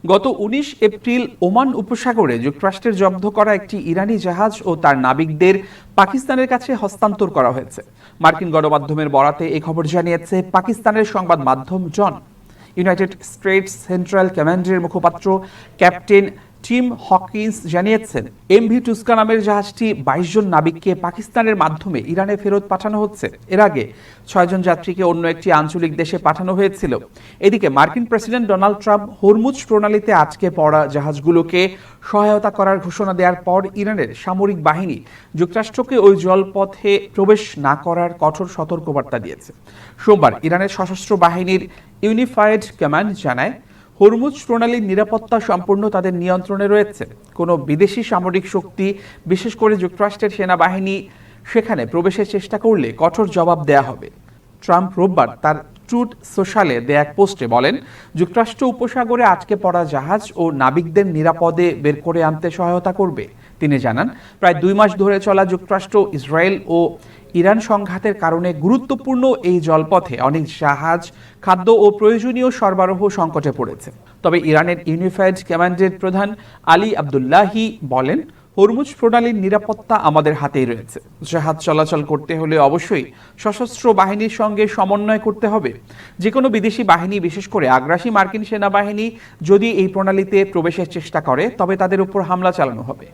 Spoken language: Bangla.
গত ১৯ এপ্রিল ওমান উপসাগরে যুক্তরাষ্ট্রের জব্দ করা একটি ইরানি জাহাজ ও তার নাবিকদের পাকিস্তানের কাছে হস্তান্তর করা হয়েছে। মার্কিন গণমাধ্যমের বরাতে এই খবর জানিয়েছে পাকিস্তানের সংবাদ মাধ্যম জন। ইউনাইটেড স্টেটস সেন্ট্রাল কমান্ডের মুখপাত্র ক্যাপ্টেন টিম হকিন্স জানিয়েছেন, এমভি টুস্কা নামের জাহাজটি ২২ জন নাবিককে পাকিস্তানের মাধ্যমে ইরানে ফেরত পাঠানো হচ্ছে। এর আগে ৬ জন যাত্রীকে অন্য একটি আঞ্চলিক দেশে পাঠানো হয়েছিল। এদিকে মার্কিন প্রেসিডেন্ট ডোনাল্ড ট্রাম্প হরমুজ প্রণালীতে আটকে পড়া জাহাজগুলোকে সহায়তা করার ঘোষণা দেওয়ার পর ইরানের সামরিক বাহিনী যুক্তরাষ্ট্রকে ওই জলপথে প্রবেশ না করার কঠোর সতর্কবার্তা দিয়েছে। সোমবার ইরানের সশস্ত্র বাহিনীর ইউনিফাইড কমান্ড জানায়, হরমুজ প্রণালীর নিরাপত্তা সম্পূর্ণ তাদের নিয়ন্ত্রণে রয়েছে। কোনো বিদেশি সামরিক শক্তি, বিশেষ করে যুক্তরাষ্ট্রের সেনাবাহিনী সেখানে প্রবেশের চেষ্টা করলে কঠোর জবাব দেয়া হবে। ট্রাম্প রোববার তার ট্রুথ সোশ্যালে দেয়া এক পোস্টে বলেন, যুক্তরাষ্ট্র উপসাগরে আটকে পড়া জাহাজ ও নাবিকদের নিরাপদে বের করে আনতে সহায়তা করবে। তিনি জানান, প্রায় ২ মাস ধরে চলা যুক্তরাষ্ট্র, ইসরায়েল ও ইরান সংঘাতের কারণে গুরুত্বপূর্ণ এই জলপথে অনেক জাহাজ, খাদ্য ও প্রয়োজনীয় সরবরাহ সংকটে পড়েছে। তবে ইরানের ইউনিফাইড কমান্ডের প্রধান আলী আবদুল্লাহি বলেন, হরমুজ প্রণালীর নিরাপত্তা আমাদের হাতেই রয়েছে। জাহাজ চলাচল করতে হলে অবশ্যই সশস্ত্র বাহিনীর সঙ্গে সমন্বয় করতে হবে। যে কোনো বিদেশি বাহিনী, বিশেষ করে আগ্রাসী মার্কিন সেনাবাহিনী যদি এই প্রণালীতে প্রবেশের চেষ্টা করে, তবে তাদের উপর হামলা চালানো হবে।